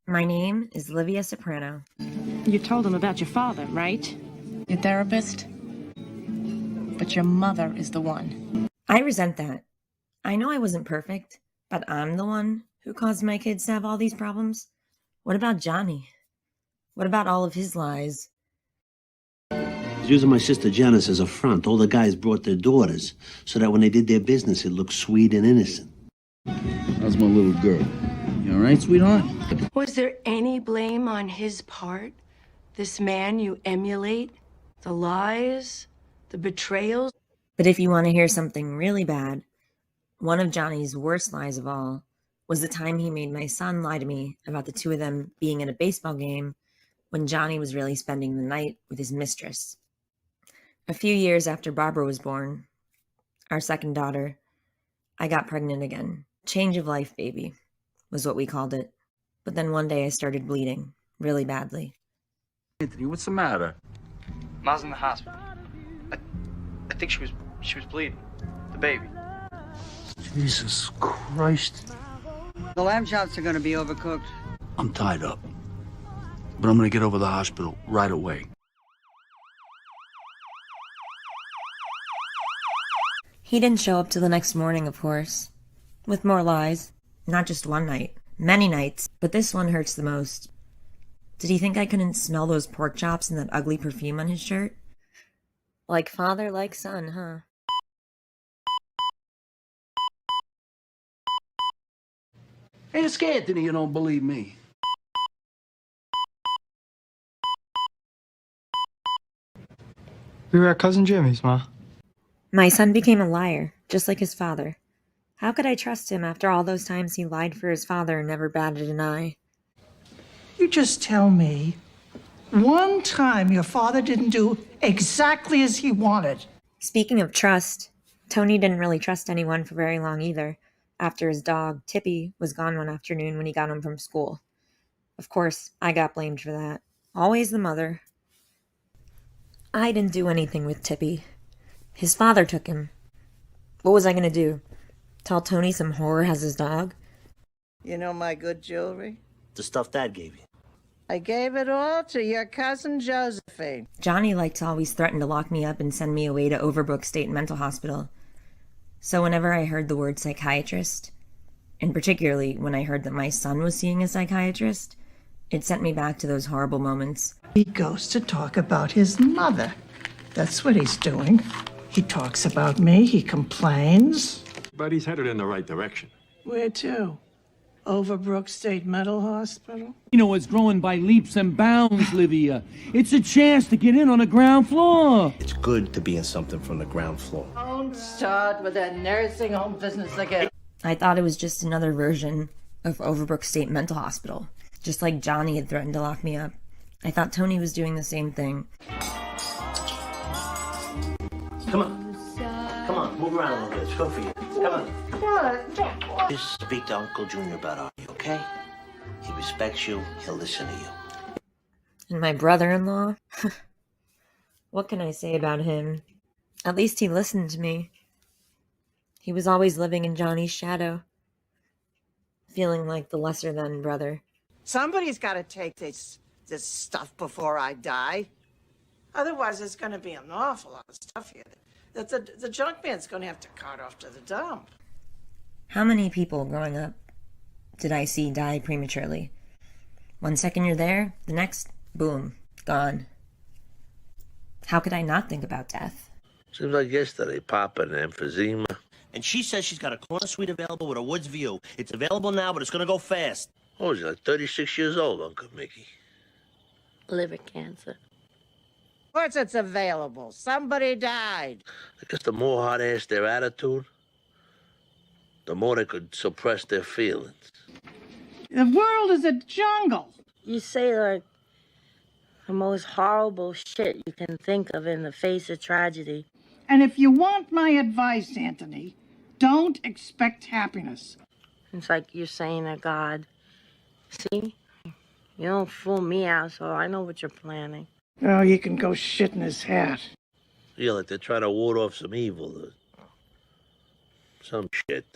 My name is Livia Soprano. You told him about your father, right? Your therapist? But your mother is the one. I resent that. I know I wasn't perfect, but I'm the one who caused my kids to have all these problems. What about Johnny? What about all of his lies? He's using my sister Janice as a front. All the guys brought their daughters so that when they did their business, it looked sweet and innocent. How's my little girl? You all right, sweetheart? Was there any blame on his part? This man you emulate? The lies? The betrayals? But if you want to hear something really bad, one of Johnny's worst lies of all was the time he made my son lie to me about the two of them being at a baseball game when Johnny was really spending the night with his mistress. A few years after Barbara was born, our second daughter, I got pregnant again. Change of life, baby, was what we called it. But then one day I started bleeding really badly. Anthony, what's the matter? Ma's in the hospital. I think she was bleeding. The baby. Jesus Christ. The lamb chops are going to be overcooked. I'm tied up. But I'm gonna get over to the hospital right away. He didn't show up till the next morning, of course. With more lies. Not just one night. Many nights. But this one hurts the most. Did he think I couldn't smell those pork chops and that ugly perfume on his shirt? Like father, like son, huh? Ask Anthony, you don't believe me. We were at Cousin Jimmy's, Ma. My son became a liar, just like his father. How could I trust him after all those times he lied for his father and never batted an eye? You just tell me one time your father didn't do exactly as he wanted. Speaking of trust, Tony didn't really trust anyone for very long either, after his dog, Tippy, was gone one afternoon when he got home from school. Of course, I got blamed for that. Always the mother. I didn't do anything with Tippy. His father took him. What was I going to do? Tell Tony some whore has his dog? You know my good jewelry? The stuff Dad gave you. I gave it all to your cousin Josephine. Johnny liked to always threaten to lock me up and send me away to Overbrook State Mental Hospital. So whenever I heard the word psychiatrist, and particularly when I heard that my son was seeing a psychiatrist, it sent me back to those horrible moments. He goes to talk about his mother. That's what he's doing. He talks about me, he complains. But he's headed in the right direction. Where to? Overbrook State Mental Hospital? You know, it's growing by leaps and bounds, Livia. It's a chance to get in on the ground floor. It's good to be in something from the ground floor. Don't start with that nursing home business again. I thought it was just another version of Overbrook State Mental Hospital. Just like Johnny had threatened to lock me up. I thought Tony was doing the same thing. Come on. Come on, move around a little bit. It's good for you. Come on. Just speak to Uncle Junior about Artie, okay? He respects you. He'll listen to you. And my brother-in-law? What can I say about him? At least he listened to me. He was always living in Johnny's shadow. Feeling like the lesser-than brother. Somebody's got to take this stuff before I die. Otherwise, there's going to be an awful lot of stuff here that the junk man's going to have to cart off to the dump. How many people growing up did I see die prematurely? 1 second you're there, the next, boom, gone. How could I not think about death? Seems like yesterday, Papa and emphysema. And she says she's got a corner suite available with a woods view. It's available now, but it's going to go fast. Oh, she's like 36 years old, Uncle Mickey. Liver cancer. Of course it's available. Somebody died. I guess the more hot-ass their attitude, the more they could suppress their feelings. The world is a jungle. You say, like, the most horrible shit you can think of in the face of tragedy. And if you want my advice, Anthony, don't expect happiness. It's like you're saying to God, see, you don't fool me out, so I know what you're planning. Oh, you can go shit in his hat. Yeah, like they're trying to ward off some evil. Some shit.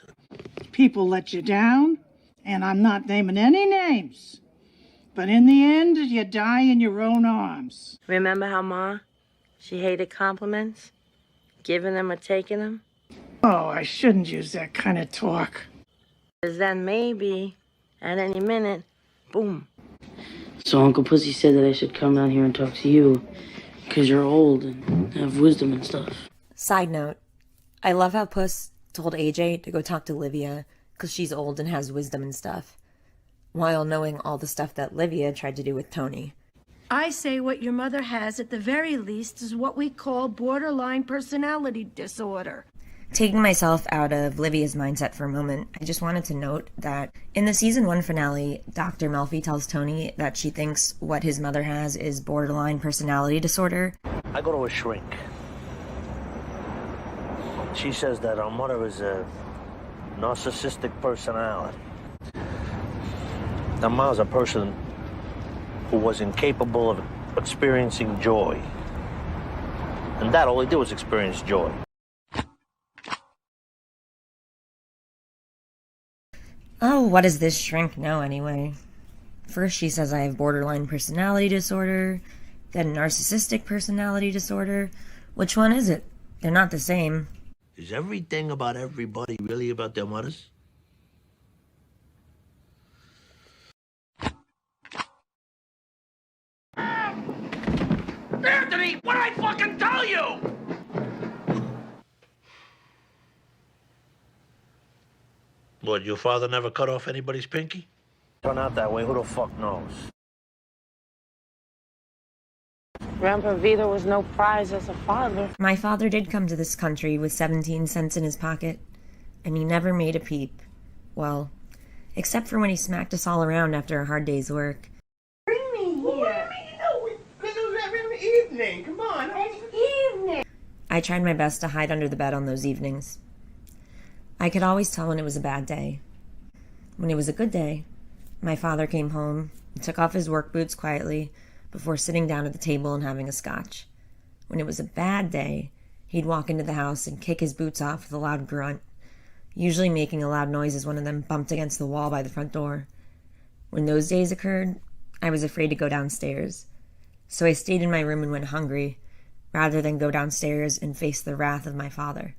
People let you down, and I'm not naming any names. But in the end, you die in your own arms. Remember how Ma, she hated compliments? Giving them or taking them? Oh, I shouldn't use that kind of talk. Because then maybe, at any minute, boom. So Uncle Pussy said that I should come down here and talk to you, because you're old and have wisdom and stuff. Side note, I love how Puss told AJ to go talk to Livia because she's old and has wisdom and stuff, while knowing all the stuff that Livia tried to do with Tony. I say what your mother has, at the very least, is what we call borderline personality disorder. Taking myself out of Livia's mindset for a moment, I just wanted to note that in the season 1 finale, Dr. Melfi tells Tony that she thinks what his mother has is borderline personality disorder. I go to a shrink. She says that our mother is a narcissistic personality. Now, Ma's a person who was incapable of experiencing joy. And that all he did was experience joy. Oh, what does this shrink know anyway? First she says I have borderline personality disorder, then narcissistic personality disorder. Which one is it? They're not the same. Is everything about everybody really about their mothers? Anthony, what did I fucking tell you? What, your father never cut off anybody's pinky? Turn out that way, who the fuck knows? Grandpa Vito was no prize as a father. My father did come to this country with 17 cents in his pocket, and he never made a peep. Well, except for when he smacked us all around after a hard day's work. Bring me here. What do you mean? No, we're going to have an evening. Come on. It's evening. I tried my best to hide under the bed on those evenings. I could always tell when it was a bad day. When it was a good day, my father came home and took off his work boots quietly before sitting down at the table and having a scotch. When it was a bad day, he'd walk into the house and kick his boots off with a loud grunt, usually making a loud noise as one of them bumped against the wall by the front door. When those days occurred, I was afraid to go downstairs, so I stayed in my room and went hungry, rather than go downstairs and face the wrath of my father.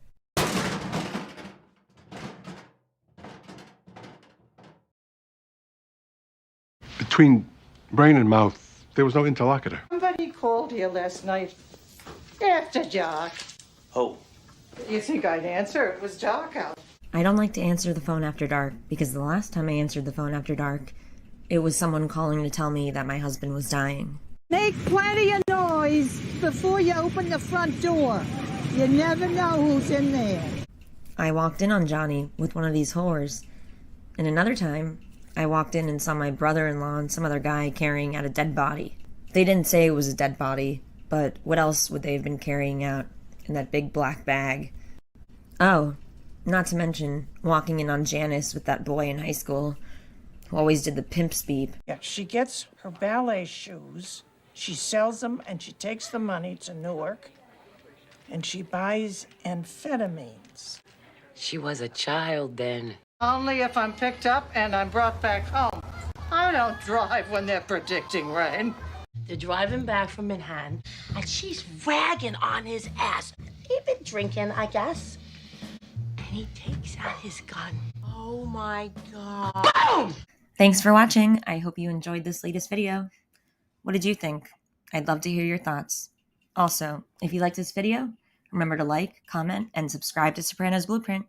Between brain and mouth, there was no interlocutor. Somebody called here last night after dark. Who? You think I'd answer? It was dark out. I don't like to answer the phone after dark because the last time I answered the phone after dark, it was someone calling to tell me that my husband was dying. Make plenty of noise before you open the front door. You never know who's in there. I walked in on Johnny with one of these whores, and another time, I walked in and saw my brother-in-law and some other guy carrying out a dead body. They didn't say it was a dead body, but what else would they have been carrying out in that big black bag? Oh, not to mention walking in on Janice with that boy in high school who always did the pimp's beep. Yeah, she gets her ballet shoes, she sells them, and she takes the money to Newark, and she buys amphetamines. She was a child then. Only if I'm picked up and I'm brought back home. I don't drive when they're predicting rain. They're driving back from Manhattan, and she's ragging on his ass. He'd been drinking, I guess. And he takes out his gun. Oh my God. Boom! Thanks for watching. I hope you enjoyed this latest video. What did you think? I'd love to hear your thoughts. Also, if you liked this video, remember to like, comment, and subscribe to Sopranos Blueprint.